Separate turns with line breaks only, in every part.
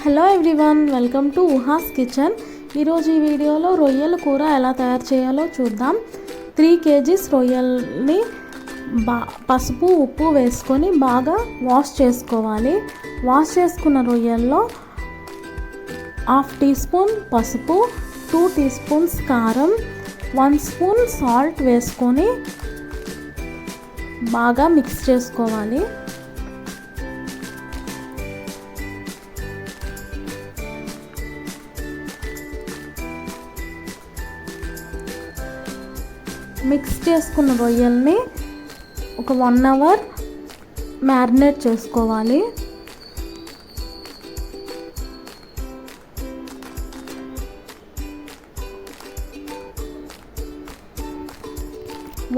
Hello everyone, welcome to Ooha's kitchen. ఈరోజు ఈ వీడియోలో రొయ్యల కూర ఎలా తయారు చేయాలో చూద్దాం. 3 kgs రొయ్యల్ని పసుపు ఉప్పు వేసుకొని బాగా వాష్ చేసుకోవాలి. వాష్ చేసుకున్న రొయ్యల్లో 1/2 టీ స్పూన్ పసుపు, 2 టీ స్పూన్స్ కారం, 1 స్పూన్ సాల్ట్ వేసుకొని బాగా మిక్స్ చేసుకోవాలి. మిక్స్ చేసుకున్న రొయ్యల్ని ఒక 1 అవర్ మ్యారినేట్ చేసుకోవాలి.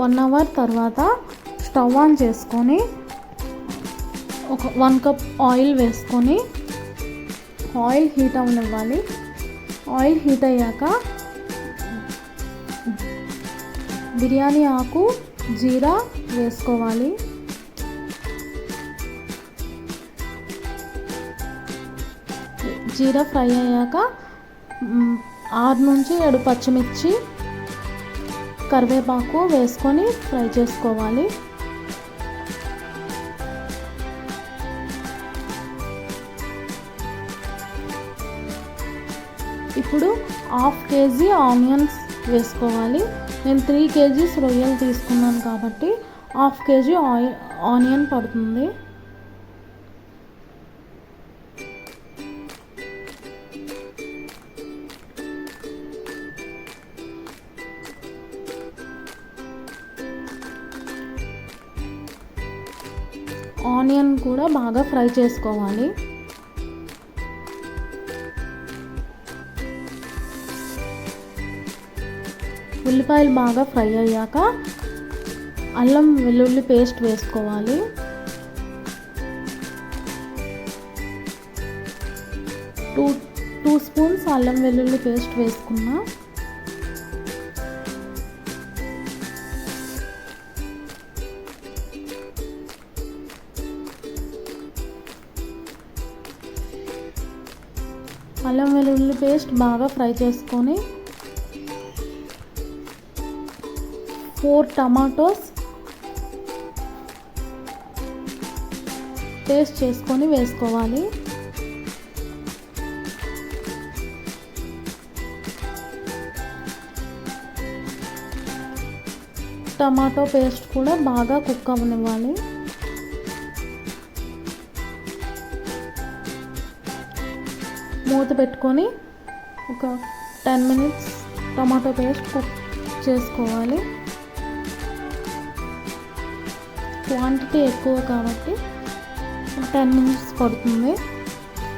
వన్ అవర్ తర్వాత స్టవ్ ఆన్ చేసుకొని ఒక 1 కప్ ఆయిల్ వేసుకొని ఆయిల్ హీట్ అవ్వనివ్వాలి. ఆయిల్ హీట్ అయ్యాక బిర్యానీ ఆకు, జీరా వేసుకోవాలి. జీరా ఫ్రై అయ్యాక 6 నుంచి 7 పచ్చిమిర్చి, కరివేపాకు వేసుకొని ఫ్రై చేసుకోవాలి. ఇప్పుడు 1/2 kg ఆనియన్స్ వేసుకోవాలి. నేను 3 kgs రొయ్యలు తీసుకున్నాను కాబట్టి 1/2 kg ఆనియన్ పడుతుంది. ఆనియన్ కూడా బాగా ఫ్రై చేసుకోవాలి. ఉల్లిపాయలు బాగా ఫ్రై అయ్యాక అల్లం వెల్లుల్లి పేస్ట్ వేసుకోవాలి. టూ స్పూన్స్ అల్లం వెల్లుల్లి పేస్ట్ వేసుకున్నా. అల్లం వెల్లుల్లి పేస్ట్ బాగా ఫ్రై చేసుకొని 4 టమాటోస్ పేస్ట్ చేసుకొని వేసుకోవాలి. టమాటో పేస్ట్ కూడా బాగా కుక్ అవ్వనివ్వాలి. మూత పెట్టుకొని ఒక 10 minutes టమాటో పేస్ట్ కుక్ చేసుకోవాలి. క్వాంటిటీ ఎక్కువ కాబట్టి 10 minutes పడుతుంది.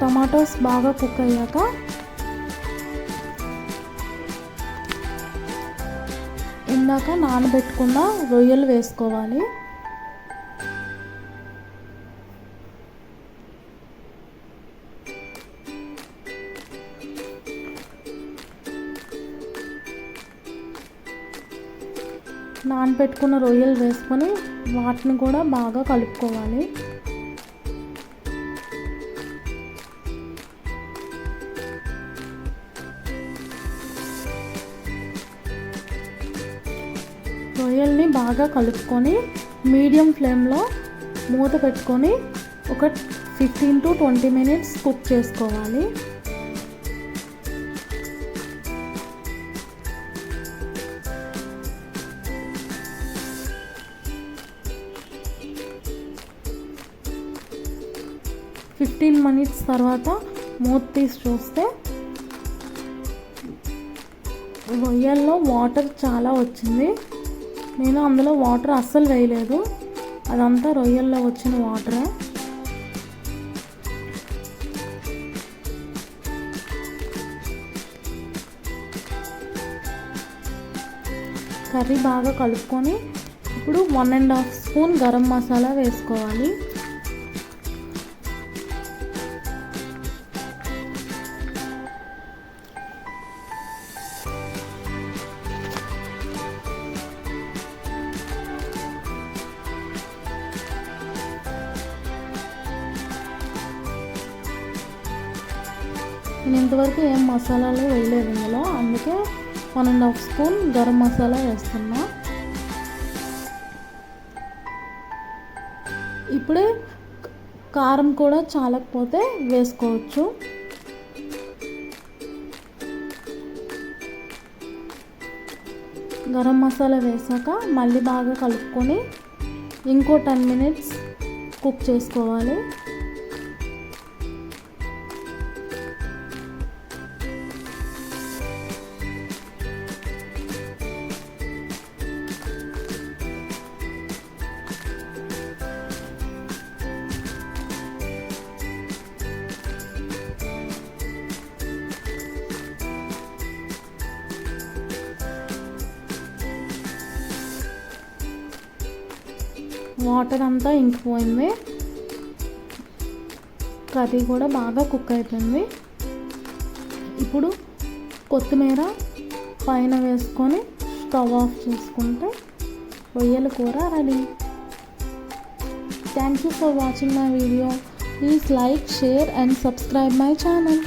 టమాటోస్ బాగా కుక్ అయ్యాక ఇందాక నానబెట్టుకున్న రొయ్యలు వేసుకోవాలి. నానబెట్టుకున్న రొయ్యలు వేసుకొని వాటిని కూడా బాగా కలుపుకోవాలి. రొయ్యల్ని బాగా కలుపుకొని మీడియం ఫ్లేమ్లో మూత పెట్టుకొని ఒక 15 to 20 minutes కుక్ చేసుకోవాలి. ఫిఫ్టీన్ మినిట్స్ తర్వాత మూత తీసి చూస్తే రొయ్యల్లో వాటర్ చాలా వచ్చింది. నేను అందులో వాటర్ అస్సలు వేయలేదు, అదంతా రొయ్యల్లో వచ్చిన వాటరే. కర్రీ బాగా కలుపుకొని ఇప్పుడు 1.5 స్పూన్ గరం మసాలా వేసుకోవాలి. నేను ఇంతవరకు ఏం మసాలాలు వేయలేదు ఇందులో, అందుకే 1.5 స్పూన్ గరం మసాలా వేస్తున్నా. ఇప్పుడే కారం కూడా చాలకపోతే వేసుకోవచ్చు. గరం మసాలా వేసాక మళ్ళీ బాగా కలుపుకొని ఇంకో 10 మినిట్స్ కుక్ చేసుకోవాలి. వాటర్ అంతా ఇంకిపోయింది, కర్రీ కూడా బాగా కుక్ అయిపోయింది. ఇప్పుడు కొత్తిమీర పైన వేసుకొని స్టవ్ ఆఫ్ చేసుకుంటే రొయ్యల కూర ready. Thank you for watching my video. Please like, share and subscribe my channel.